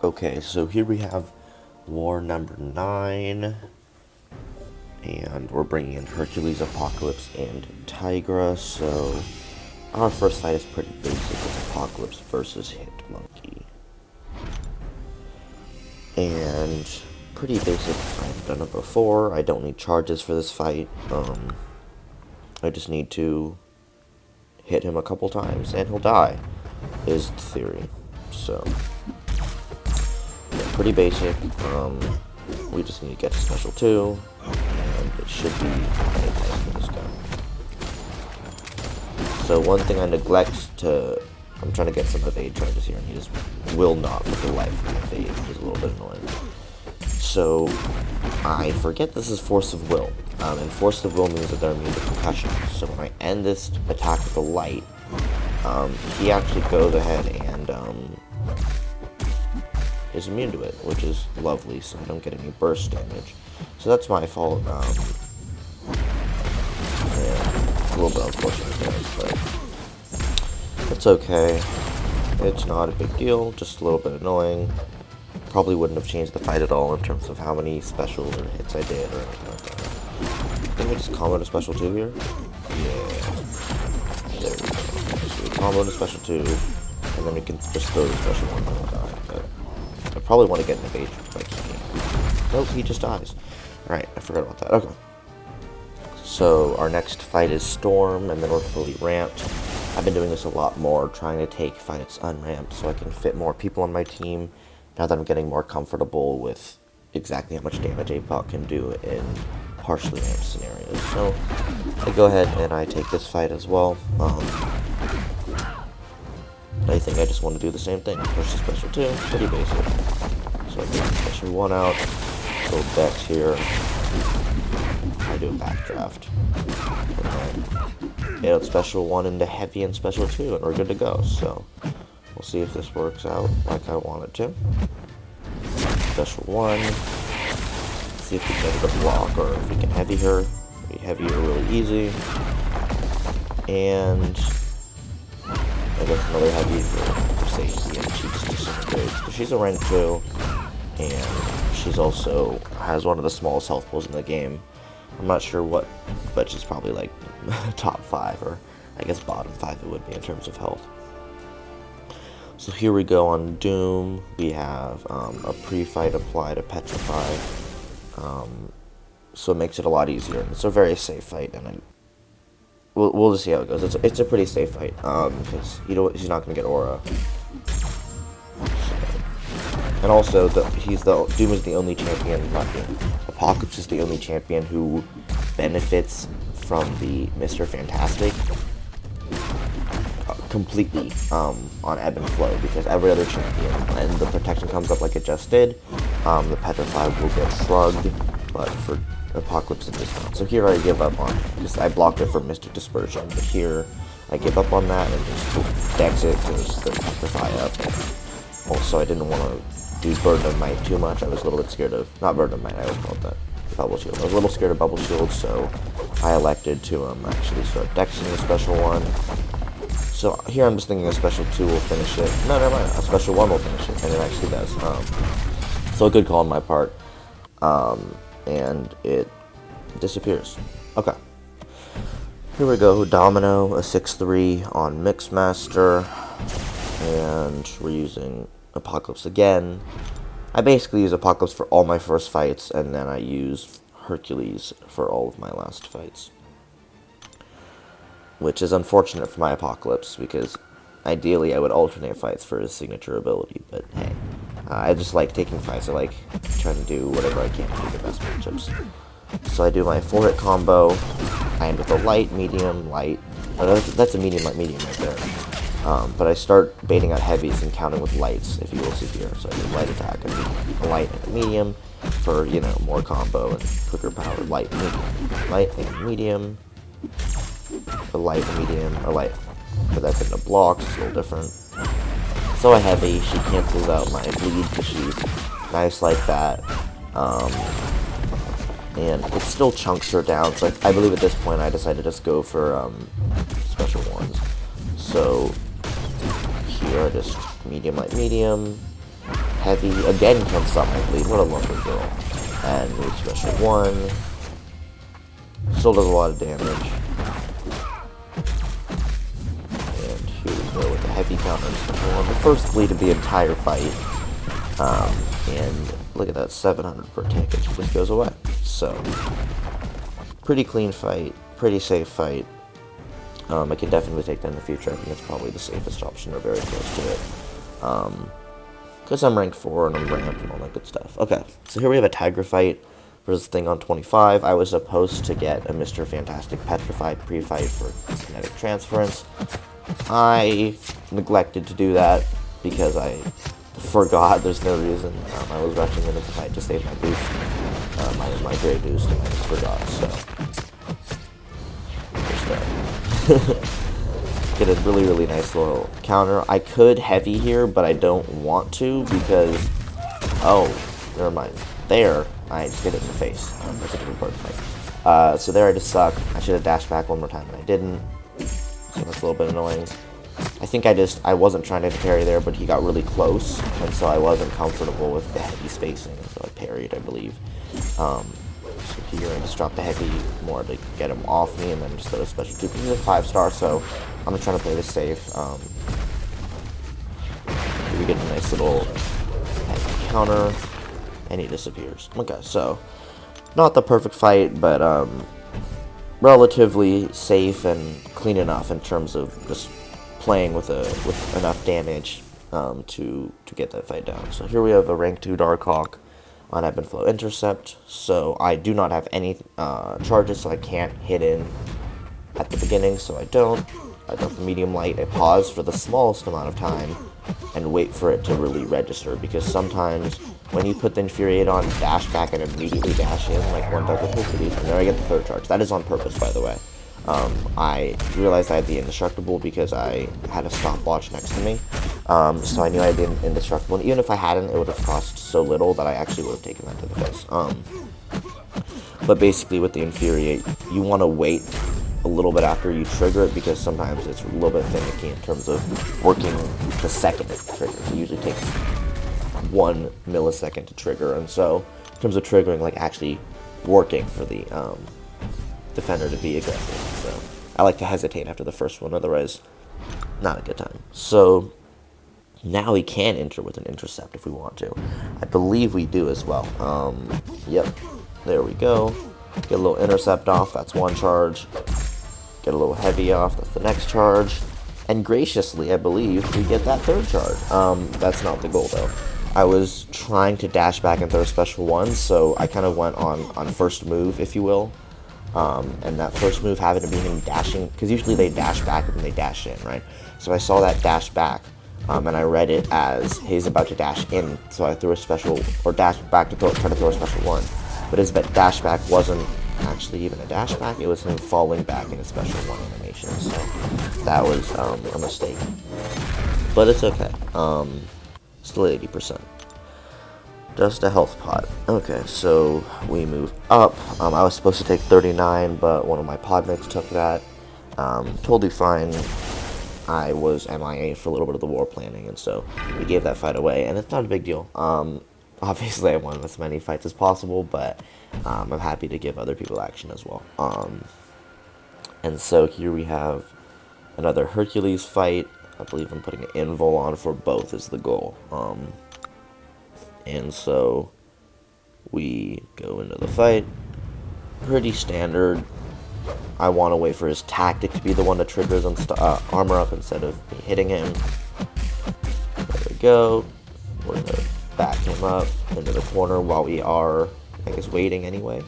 Okay, so here we have war number 9, and we're bringing in Hercules, Apocalypse, and Tigra. So our first fight is pretty basic. It's Apocalypse versus Hitmonkey, and pretty basic fight. I've done it before. I don't need charges for this fight. I just need to hit him a couple times, and he'll die, is the theory. So pretty basic. We just need to get to special 2, and it should be anything for this guy. So one thing I neglect to... I'm trying to get some evade charges here, and he just will not for the life of me evade, which is a little bit annoying. So I forget this is Force of Will, and Force of Will means that they're immune to concussion. So when I end this attack with a light, he actually goes ahead and is immune to it, which is lovely, so I don't get any burst damage. So that's my fault. Yeah, a little bit unfortunate there, but it's okay. It's not a big deal, just a little bit annoying. Probably wouldn't have changed the fight at all in terms of how many special or hits I did or anything like that. I think we just combo to special 2 here. Yeah. There we go. So we combo to special 2, and then we can just throw the special 1 and die. But I probably want to get an evasion if I can. Nope, he just dies. Alright, I forgot about that. Okay. So our next fight is Storm, and then we're fully ramped. I've been doing this a lot more, trying to take fights unramped so I can fit more people on my team. Now that I'm getting more comfortable with exactly how much damage APOC can do in partially ramped scenarios. So I go ahead and I take this fight as well. I think I just want to do the same thing. Push the special 2, pretty basic. So I get the special 1 out, go Dex here. I do a backdraft. And then get out special 1 into heavy and special 2, and we're good to go. So we'll see if this works out like I want it to. Special 1. See if we can get it to block, or if we can heavy her. We heavy her really easy. And I guess another heavy for safety, and she just disintegrates. But she's a rank 2, and she's also has one of the smallest health pools in the game. I'm not sure what, but she's probably like top 5, or I guess bottom 5 it would be in terms of health. So here we go on Doom. We have a pre-fight apply to Petrify, so it makes it a lot easier. It's a very safe fight, and we'll just see how it goes. It's a pretty safe fight, because he's not going to get aura. And also, Doom is the only champion, Apocalypse is the only champion who benefits from the Mr. Fantastic completely on ebb and flow, because every other champion, and the protection comes up like it just did, the Petrify will get shrugged, but for Apocalypse it does not. So here I give up on, because I blocked it for Mystic Dispersion, but here I give up on that and just dex it because there's Petrify up. Also, I didn't want to do Burden of Might too much. I was a little bit scared of, not Burden of Might, I always called that Bubble Shield. I was a little scared of Bubble Shield, so I elected to actually start dexing the special 1. So here I'm just thinking a special 2 will finish it. No, never mind. A special 1 will finish it, and it actually does. So a good call on my part. And it disappears. Okay. Here we go. Domino, a 6-3 on Mixmaster. And we're using Apocalypse again. I basically use Apocalypse for all my first fights, and then I use Hercules for all of my last fights. Which is unfortunate for my Apocalypse, because ideally I would alternate fights for his signature ability, but hey. I just like taking fights. I like trying to do whatever I can to do the best matchups. So I do my 4-hit combo. I end with a light, medium, light. Oh, that's a medium, light, medium right there. But I start baiting out heavies and counting with lights, if you will see here. So I do light attack, a light and a medium for, more combo and quicker power. Light, medium, light and medium. A light, medium, a light. But that's in the blocks, it's a little different. So a heavy, she cancels out my bleed because she's nice like that. And it still chunks her down, so I believe at this point I decided to just go for special 1s. So here I just medium, light, medium, Heavy again can stop my bleed. What a lovely girl. And move special 1. Still does a lot of damage. And here we go with the heavy counter special 1. The first bleed of the entire fight. And look at that, 700 per tick. It just goes away. So, pretty clean fight. Pretty safe fight. I can definitely take that in the future. I think it's probably the safest option, or very close to it. Because I'm ranked 4 and I'm ramped and all that good stuff. Okay, so here we have a Tigra fight versus Thing on 25. I was supposed to get a Mr. Fantastic Petrified pre-fight for kinetic transference. I neglected to do that because I forgot. There's no reason. I was rushing into the fight to save my boost, my gray boost, and I just forgot, so. Get a really, really nice little counter. I could heavy here, but I don't want to because, oh, never mind. There, I just hit it in the face. That's a different part of the fight. So there I just suck. I should have dashed back one more time, and I didn't. So that's a little bit annoying. I think I wasn't trying to parry there, but he got really close, and so I wasn't comfortable with the heavy spacing, so I parried, I believe. So here I just dropped the heavy more to get him off me, and then just throw a special 2. He's a 5-star, so I'm just trying to play this safe. Here we get a nice little heavy counter, and he disappears. Okay, so not the perfect fight, but relatively safe and clean enough in terms of just playing with enough damage to get that fight down. So here we have a rank 2 Darkhawk on Ebb and Flow Intercept, so I do not have any charges, so I can't hit in at the beginning, so I don't. I drop the medium light, I pause for the smallest amount of time, and wait for it to really register, because sometimes when you put the Infuriate on, dash back and immediately dash in, like one does with Hercules, and there I get the third charge. That is on purpose, by the way. I realized I had the Indestructible because I had a stopwatch next to me, so I knew I had the Indestructible, and even if I hadn't, it would have cost so little that I actually would have taken that to the face. But basically with the Infuriate, you want to wait a little bit after you trigger it, because sometimes it's a little bit finicky in terms of working the second it triggers. It usually takes 1 millisecond to trigger, and so in terms of triggering, like actually working for the defender to be aggressive. So I like to hesitate after the first one, otherwise not a good time. So now we can enter with an intercept if we want to. I believe we do as well. Yep, there we go. Get a little intercept off, that's 1 charge. Get a little heavy off, that's the next charge. And graciously, I believe, we get that 3rd charge. That's not the goal though. I was trying to dash back and throw special 1, so I kind of went on first move, if you will. And that first move happened to be him dashing, because usually they dash back and they dash in, right? So I saw that dash back, and I read it as he's about to dash in, so I threw a special, or dash back to try to throw a special 1. But his dash back wasn't actually even a dash back, it was him falling back in a special 1 animation, so that was a mistake. But it's okay, still 80%. Just a health pot. Okay, so we move up. I was supposed to take 39, but one of my podmates took that. Totally fine. I was MIA for a little bit of the war planning, and so we gave that fight away, and it's not a big deal. Obviously, I won as many fights as possible, but I'm happy to give other people action as well. And so here we have another Hercules fight. I believe I'm putting an invul on for both is the goal. And so we go into the fight. Pretty standard. I want to wait for his tactic to be the one that triggers and armor up instead of me hitting him. There we go. We're going to back him up into the corner while we are, I guess, waiting anyway.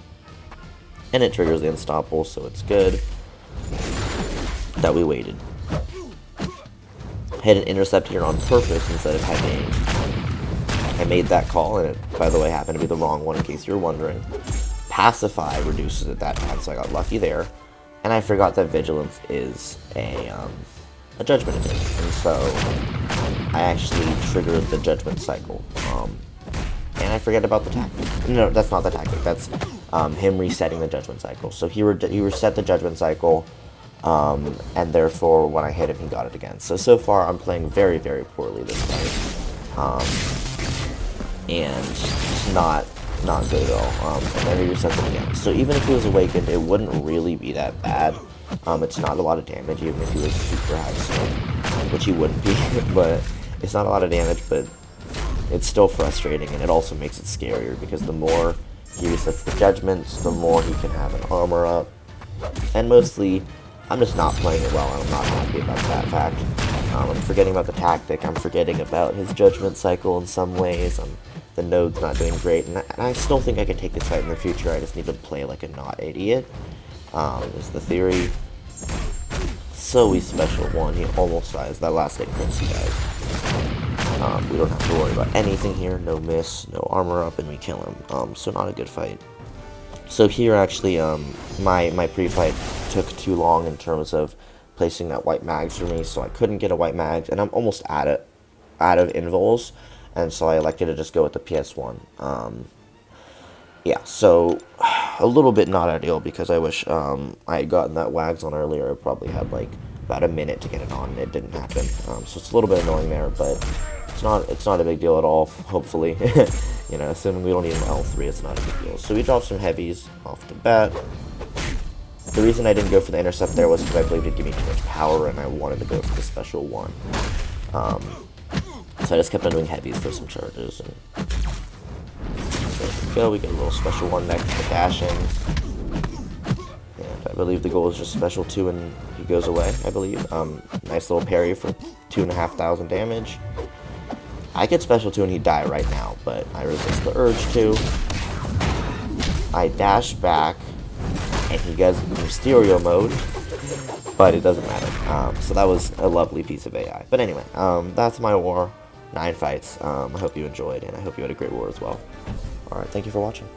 And it triggers the unstoppable, so it's good that we waited. I had an intercept here on purpose instead of having... I made that call, and it, by the way, happened to be the wrong one in case you're wondering. Pacify reduces at that time, so I got lucky there. And I forgot that Vigilance is a judgment event, and so I actually triggered the judgment cycle. And I forget about the tactic. No, that's not the tactic. That's him resetting the judgment cycle. So he reset the judgment cycle, and therefore when I hit him, he got it again. So far I'm playing very, very poorly this fight. and it's not good at all. And then he resets it again. So even if he was awakened, it wouldn't really be that bad. It's not a lot of damage, even if he was super high smoke, which he wouldn't be, but it's not a lot of damage, but it's still frustrating, and it also makes it scarier, because the more he resets the judgments, the more he can have an armor up, and mostly, I'm just not playing it well, and I'm not happy about that fact. I'm forgetting about the tactic, I'm forgetting about his judgment cycle in some ways, the node's not doing great, and I still think I can take this fight in the future. I just need to play like a not idiot, is the theory. So he's special 1, he almost dies, that last increment he dies. We don't have to worry about anything here, no miss, no armor up, and we kill him, so not a good fight. So here actually, my pre-fight took too long in terms of placing that white mags for me, so I couldn't get a white mags, and I'm almost out of invols, and so I elected to just go with the PS1. Yeah, so a little bit not ideal, because I wish I had gotten that wags on earlier. I probably had like about a minute to get it on, and it didn't happen. So it's a little bit annoying there, but it's not a big deal at all, hopefully. You know, assuming we don't need an L3, it's not a big deal. So we dropped some heavies off the bat. The reason I didn't go for the intercept there was because I believed it'd give me too much power, and I wanted to go for the special 1. So I just kept on doing heavies for some charges, and there we go. We get a little special 1 next to the dashing, and I believe the goal is just special 2 and he goes away, I believe. Nice little parry for 2,500 damage. I get special 2 and he'd die right now, but I resist the urge to. I dash back, and he goes Mysterio mode, but it doesn't matter. So that was a lovely piece of AI. But anyway, that's my war. 9 fights. I hope you enjoyed, and I hope you had a great war as well. Alright, thank you for watching.